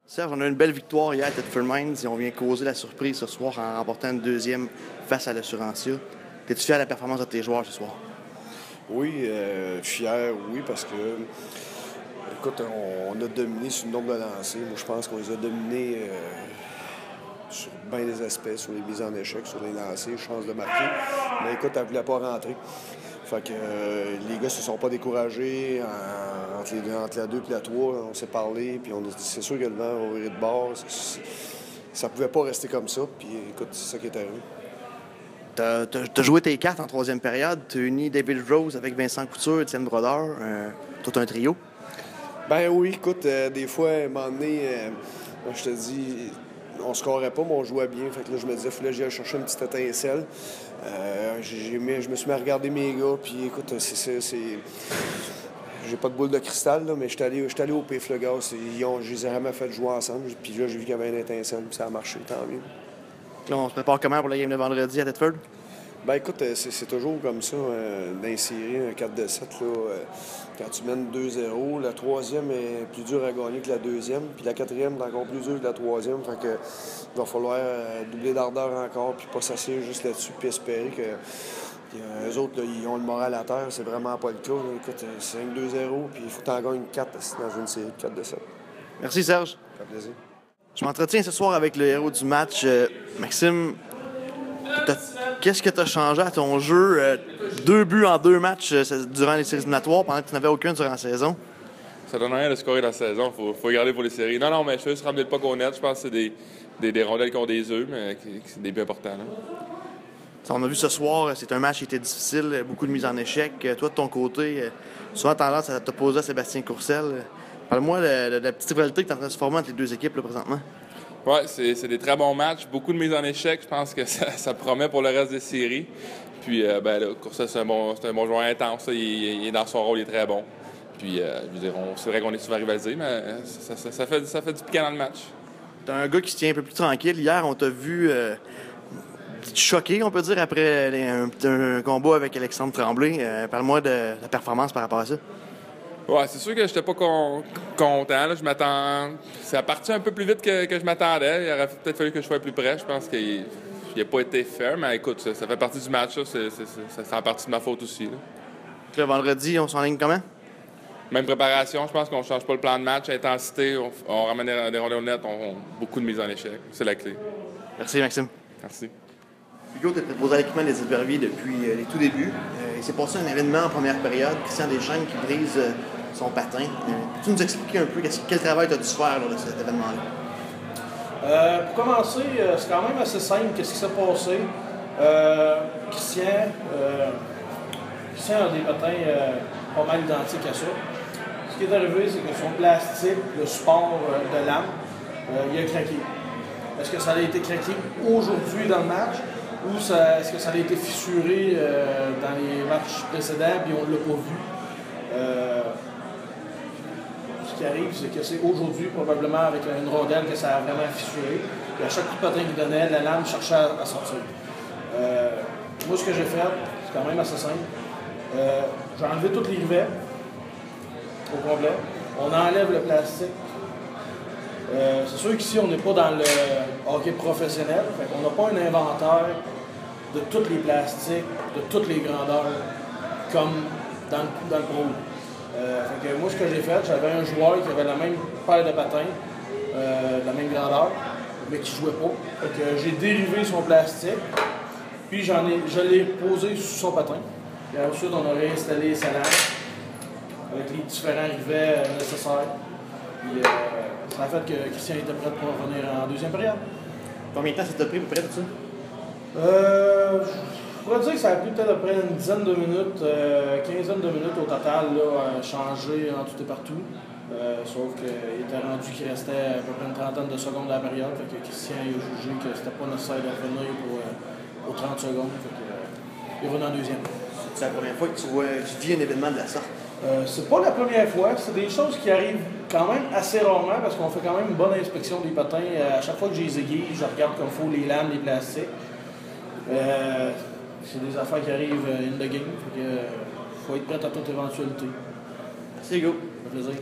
Serge, on a une belle victoire hier à Thetford Mines et on vient causer la surprise ce soir en remportant une deuxième face à l'Assurantia. Es-tu fier de la performance de tes joueurs ce soir? Oui, fier, oui, parce que, écoute, on a dominé sur le nombre de lancers. Moi, je pense qu'on les a dominés sur bien des aspects, sur les mises en échec, sur les lancers, chances de marquer. Mais écoute, elle ne voulait pas rentrer. Fait que les gars ne se sont pas découragés entre la 2 et la 3. On s'est parlé, puis on a dit c'est sûr que le vent va virer de bord. Ça pouvait pas rester comme ça, puis écoute, c'est ça qui est arrivé. T'as joué tes cartes en troisième période. Tu as uni David Rose avec Vincent Couture et Étienne Brodeur. Tout un trio. Ben oui, écoute, des fois, à un moment donné, je te dis, on se scorait pas, mais on jouait bien. Fait que là, je me disais, il fallait que j'aille chercher une petite étincelle. Je me suis mis à regarder mes gars, puis écoute, j'ai pas de boule de cristal, là, mais je suis allé au PF Le Gaz. Je les ai jamais fait jouer ensemble. Puis là, j'ai vu qu'il y avait une étincelle, puis ça a marché, tant mieux. Là, on se prépare comment pour la game de vendredi à Thetford? Ben écoute, c'est toujours comme ça, dans les séries, un 4-7, là, quand tu mènes 2-0, la troisième est plus dure à gagner que la deuxième, puis la quatrième est encore plus dure que la troisième, fait que il va falloir doubler d'ardeur encore, puis pas s'asseoir juste là-dessus, puis espérer que eux autres, là, ils ont le moral à terre, c'est vraiment pas le cas. Là. Écoute, c'est 5-2-0, puis il faut que tu en gagnes 4 dans une série de 4-7. Merci Serge. Ça fait plaisir. Je m'entretiens ce soir avec le héros du match, Maxime. Qu'est-ce que tu as changé à ton jeu? 2 buts en 2 matchs durant les séries éliminatoires pendant que tu n'avais aucun durant la saison. Ça donne rien de scorer dans la saison. Faut garder pour les séries. Non, mais je suis ramené le puck au net. Je pense que c'est des rondelles qui ont des œufs, mais c'est des buts importants. Là. On a vu ce soir, c'est un match qui était difficile, beaucoup de mises en échec. Toi, de ton côté, souvent tendance à t'opposer à Sébastien Courcelle. Parle-moi de la petite rivalité qui est en train de se former entre les deux équipes là, présentement. Oui, c'est des très bons matchs. Beaucoup de mises en échec. Je pense que ça promet pour le reste des séries. Puis, Courcelle, c'est un bon joueur intense. Il est dans son rôle, il est très bon. Puis, c'est vrai qu'on est souvent rivalisés, mais ça fait du piquant dans le match. T'as un gars qui se tient un peu plus tranquille. Hier, on t'a vu choqué, on peut dire, après un combat avec Alexandre Tremblay. Parle-moi de la performance par rapport à ça. Ouais, c'est sûr que j'étais pas content. Là. Ça a parti un peu plus vite que je m'attendais. Il aurait peut-être fallu que je sois plus près. Je pense qu'il n'a pas été fair, mais écoute, ça fait partie du match. Là. Ça fait partie de ma faute aussi. Là. Le vendredi, on s'enligne comment? Même préparation. Je pense qu'on ne change pas le plan de match. Intensité, on ramène des rondelles au net. On a beaucoup de mise en échec. C'est la clé. Merci, Maxime. Merci. Hugo, tu es préposé à l'équipement des Éperviers depuis les tout débuts. Il s'est passé un événement en première période, Christian Deschênes qui brise son patin. Peux-tu nous expliquer un peu quel travail tu as dû faire lors de cet événement-là? Pour commencer, c'est quand même assez simple. Qu'est-ce qui s'est passé? Christian a des patins pas mal identiques à ça. Ce qui est arrivé, c'est que son plastique, le support de lame, il a craqué. Est-ce que ça a été craqué aujourd'hui dans le match? Ou est-ce que ça a été fissuré dans les matchs précédents et on ne l'a pas vu? Ce qui arrive, c'est que c'est aujourd'hui, probablement avec une rondelle, que ça a vraiment fissuré. Et à chaque coup de patin qu'il donnait, la lame cherchait à sortir. Moi, ce que j'ai fait, c'est quand même assez simple. J'ai enlevé toutes les rivets au complet. On enlève le plastique. C'est sûr qu'ici, on n'est pas dans le hockey professionnel. Fait qu'on n'a pas un inventaire de tous les plastiques, de toutes les grandeurs, comme dans le pro. Fait que moi, ce que j'ai fait, j'avais un joueur qui avait la même paire de patins, la même grandeur, mais qui ne jouait pas. Fait que j'ai dérivé son plastique, puis je l'ai posé sous son patin. Puis ensuite, on a réinstallé sa lame avec les différents rivets nécessaires. Puis, ça a fait que Christian était prêt pour revenir en deuxième période. Combien de temps ça t'a pris pour près de ça? Je pourrais dire que ça a pris peut-être à peu près une dizaine de minutes, quinzaine de minutes au total, là, à changer en tout et partout. Sauf qu'il était rendu qu'il restait à peu près une trentaine de secondes à la période. Fait que Christian a jugé que c'était pas nécessaire de revenir pour 30 secondes. Fait que, il est revenu en deuxième. C'est la première fois que tu vis un événement de la sorte? C'est pas la première fois. C'est des choses qui arrivent quand même assez rarement parce qu'on fait quand même une bonne inspection des patins. À chaque fois que j'ai les aiguilles, je regarde comme il faut les lames, les plastiques. C'est des affaires qui arrivent in the game. Il faut être prêt à toute éventualité. Merci, Hugo. Ça fait plaisir.